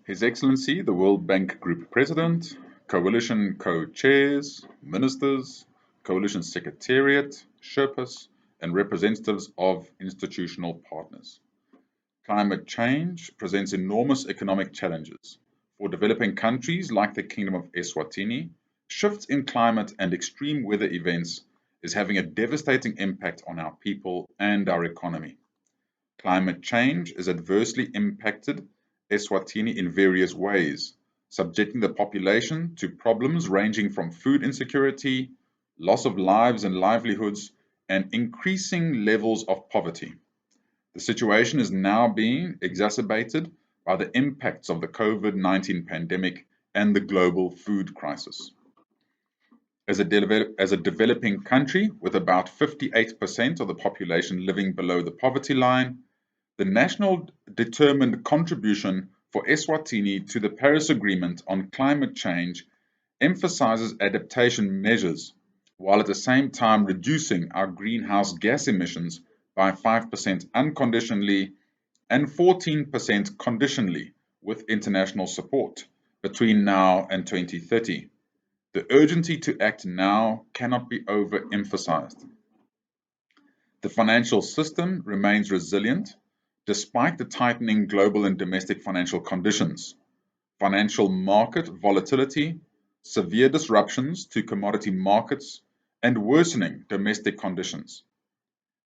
His Excellency, the World Bank Group President, Coalition Co-Chairs, Ministers, Coalition Secretariat, Sherpas, and representatives of institutional partners. Climate change presents enormous economic challenges. For developing countries like the Kingdom of Eswatini, shifts in climate and extreme weather events is having a devastating impact on our people and our economy. Climate change has adversely impacted Eswatini in various ways, subjecting the population to problems ranging from food insecurity, loss of lives and livelihoods, and increasing levels of poverty. The situation is now being exacerbated by the impacts of the COVID-19 pandemic and the global food crisis. As a developing country with about 58% of the population living below the poverty line, the national determined contribution for Eswatini to the Paris Agreement on climate change emphasizes adaptation measures, while at the same time reducing our greenhouse gas emissions by 5% unconditionally and 14% conditionally with international support between now and 2030. The urgency to act now cannot be overemphasized. The financial system remains resilient despite the tightening global and domestic financial conditions. Financial market volatility, severe disruptions to commodity markets, and worsening domestic conditions.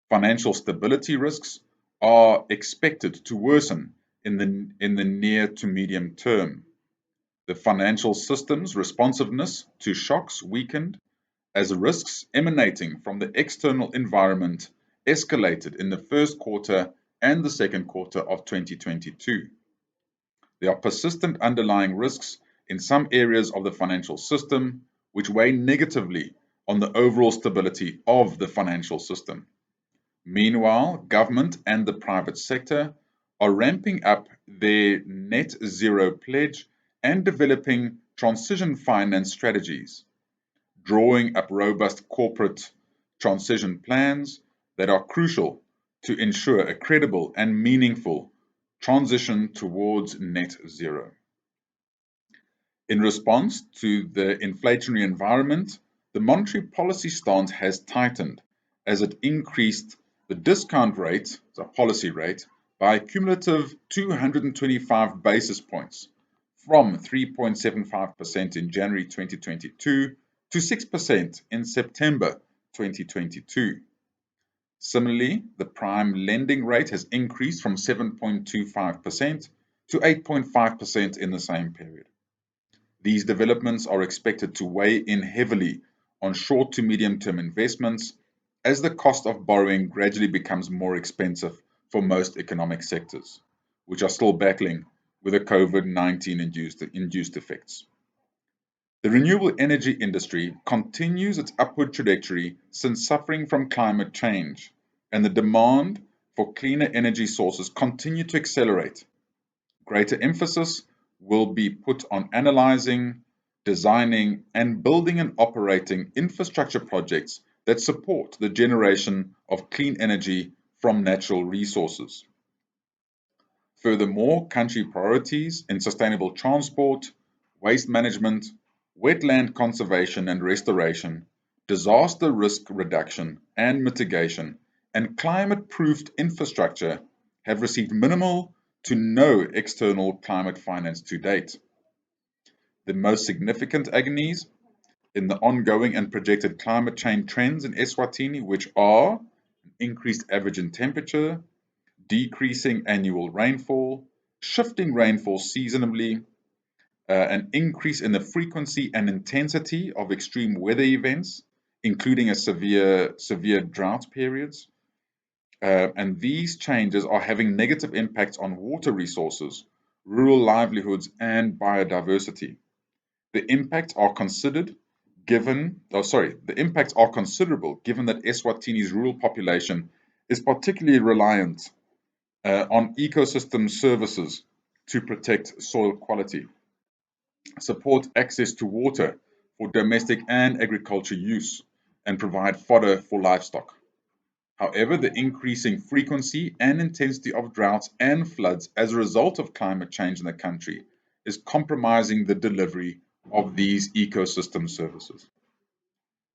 Financial stability risks are expected to worsen in the near to medium term. The financial system's responsiveness to shocks weakened as risks emanating from the external environment escalated in the first quarter and the second quarter of 2022. There are persistent underlying risks in some areas of the financial system which weigh negatively on the overall stability of the financial system. Meanwhile, government and the private sector are ramping up their net zero pledge and developing transition finance strategies, drawing up robust corporate transition plans that are crucial to ensure a credible and meaningful transition towards net zero. In response to the inflationary environment, the monetary policy stance has tightened as it increased the discount rate, the policy rate, by a cumulative 225 basis points from 3.75% in January 2022 to 6% in September 2022. Similarly, the prime lending rate has increased from 7.25% to 8.5% in the same period. These developments are expected to weigh in heavily on short to medium term investments as the cost of borrowing gradually becomes more expensive for most economic sectors, which are still battling with the COVID-19 induced effects. The renewable energy industry continues its upward trajectory since suffering from climate change, and the demand for cleaner energy sources continue to accelerate. Greater emphasis will be put on analyzing, designing, and building and operating infrastructure projects that support the generation of clean energy from natural resources. Furthermore, country priorities in sustainable transport, waste management, wetland conservation and restoration, disaster risk reduction and mitigation, and climate-proofed infrastructure have received minimal to no external climate finance to date. The most significant agonies in the ongoing and projected climate change trends in Eswatini, which are increased average in temperature, decreasing annual rainfall, shifting rainfall seasonally, an increase in the frequency and intensity of extreme weather events, including severe drought periods. And these changes are having negative impacts on water resources, rural livelihoods, and biodiversity. The impacts are considerable given that Eswatini's rural population is particularly reliant on ecosystem services to protect soil quality, support access to water for domestic and agriculture use, and provide fodder for livestock. However, the increasing frequency and intensity of droughts and floods as a result of climate change in the country is compromising the delivery of these ecosystem services.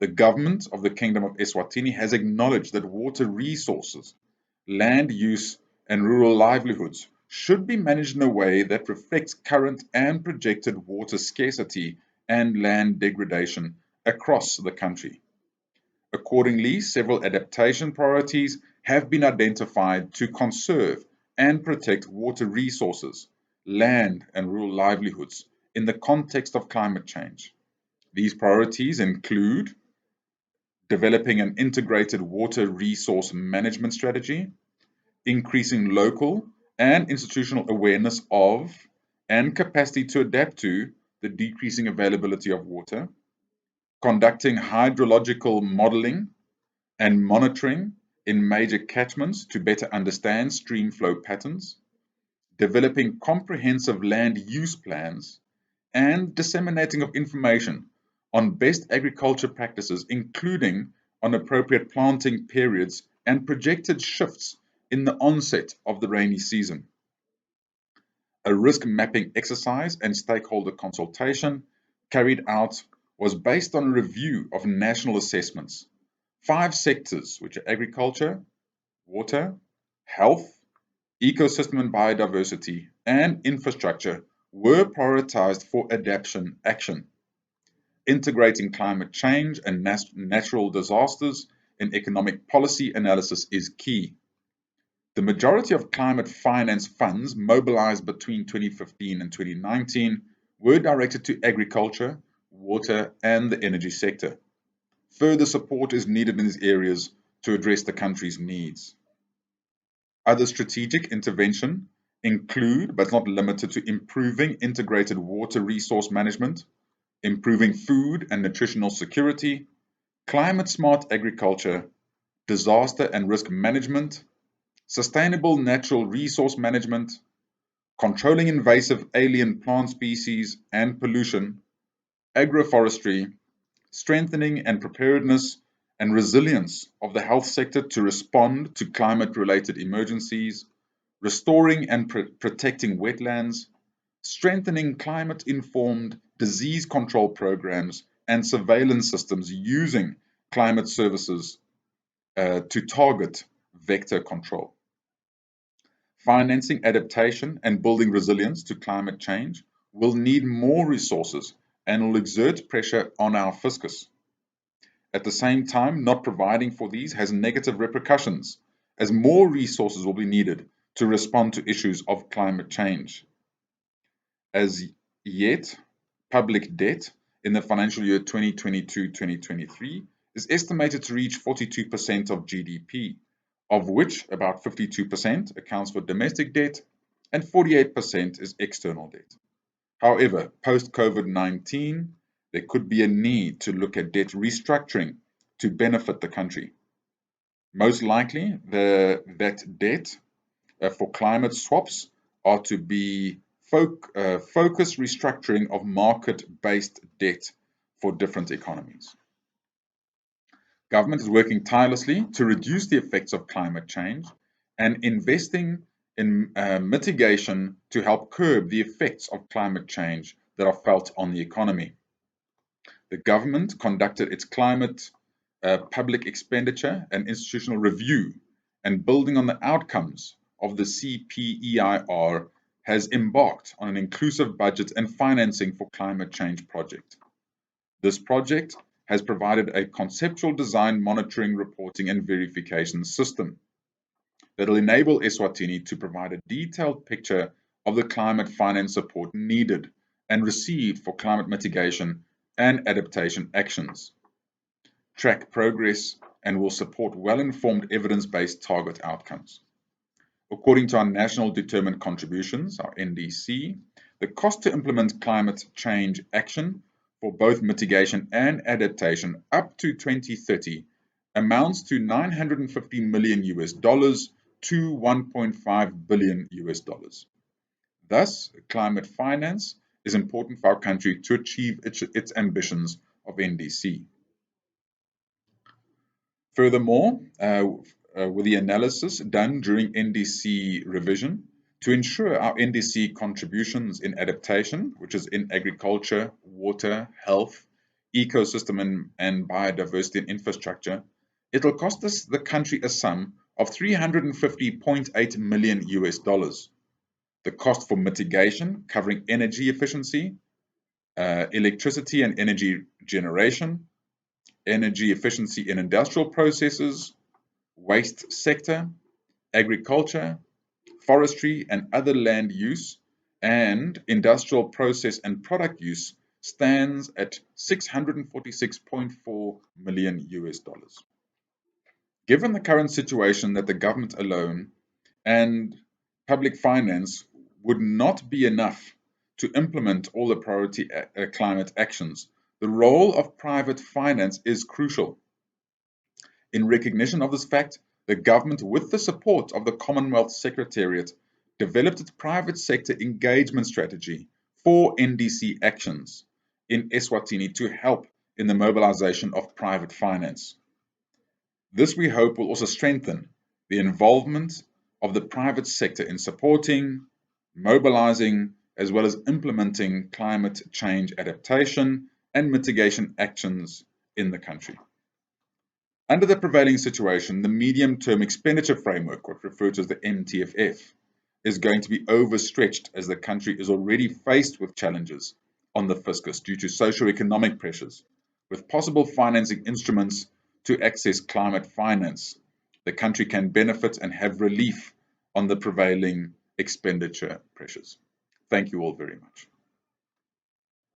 The government of the Kingdom of Eswatini has acknowledged that water resources, land use, and rural livelihoods should be managed in a way that reflects current and projected water scarcity and land degradation across the country. Accordingly, several adaptation priorities have been identified to conserve and protect water resources, land, and rural livelihoods in the context of climate change. These priorities include developing an integrated water resource management strategy, increasing local and institutional awareness of and capacity to adapt to the decreasing availability of water, conducting hydrological modeling and monitoring in major catchments to better understand stream flow patterns, developing comprehensive land use plans, and disseminating of information on best agriculture practices, including on appropriate planting periods and projected shifts in the onset of the rainy season. A risk mapping exercise and stakeholder consultation carried out was based on a review of national assessments. 5 sectors, which are agriculture, water, health, ecosystem and biodiversity, and infrastructure, were prioritized for adaptation action. Integrating climate change and natural disasters in economic policy analysis is key. The majority of climate finance funds mobilized between 2015 and 2019 were directed to agriculture, water, and the energy sector. Further support is needed in these areas to address the country's needs. Other strategic intervention include, but not limited to, improving integrated water resource management, improving food and nutritional security, climate-smart agriculture, disaster and risk management, sustainable natural resource management, controlling invasive alien plant species and pollution, agroforestry, strengthening and preparedness and resilience of the health sector to respond to climate-related emergencies, restoring and protecting wetlands, strengthening climate-informed disease control programs and surveillance systems using climate services to target vector control. Financing adaptation and building resilience to climate change will need more resources and will exert pressure on our fiscus. At the same time, not providing for these has negative repercussions, as more resources will be needed to respond to issues of climate change. As yet, public debt in the financial year 2022-2023 is estimated to reach 42% of GDP, of which about 52% accounts for domestic debt and 48% is external debt. However, post-COVID-19, there could be a need to look at debt restructuring to benefit the country. Most likely, that debt for climate swaps are to be focused restructuring of market-based debt for different economies. Government is working tirelessly to reduce the effects of climate change and investing in mitigation to help curb the effects of climate change that are felt on the economy. The government conducted its climate public expenditure and institutional review, and building on the outcomes of the CPEIR has embarked on an inclusive budget and financing for climate change project. This project has provided a conceptual design, monitoring, reporting, and verification system that will enable Eswatini to provide a detailed picture of the climate finance support needed and received for climate mitigation and adaptation actions, track progress, and will support well-informed evidence-based target outcomes. According to our National Determined Contributions, our NDC, the cost to implement climate change action for both mitigation and adaptation up to 2030 amounts to $950 million to $1.5 billion. Thus, climate finance is important for our country to achieve its ambitions of NDC. Furthermore, with the analysis done during NDC revision To ensure our NDC contributions in adaptation, which is in agriculture, water, health, ecosystem and biodiversity and infrastructure, it'll cost us the country a sum of $350.8 million US dollars. The cost for mitigation, covering energy efficiency, electricity and energy generation, energy efficiency in industrial processes, waste sector, agriculture, forestry and other land use, and industrial process and product use stands at $646.4 million US dollars. Given the current situation that the government alone and public finance would not be enough to implement all the priority climate actions, the role of private finance is crucial. In recognition of this fact, the government, with the support of the Commonwealth Secretariat, developed its private sector engagement strategy for NDC actions in Eswatini to help in the mobilization of private finance. This, we hope, will also strengthen the involvement of the private sector in supporting, mobilizing, as well as implementing climate change adaptation and mitigation actions in the country. Under the prevailing situation, the medium-term expenditure framework, what referred to as the MTFF, is going to be overstretched as the country is already faced with challenges on the fiscus due to socio-economic pressures. With possible financing instruments to access climate finance, the country can benefit and have relief on the prevailing expenditure pressures. Thank you all very much.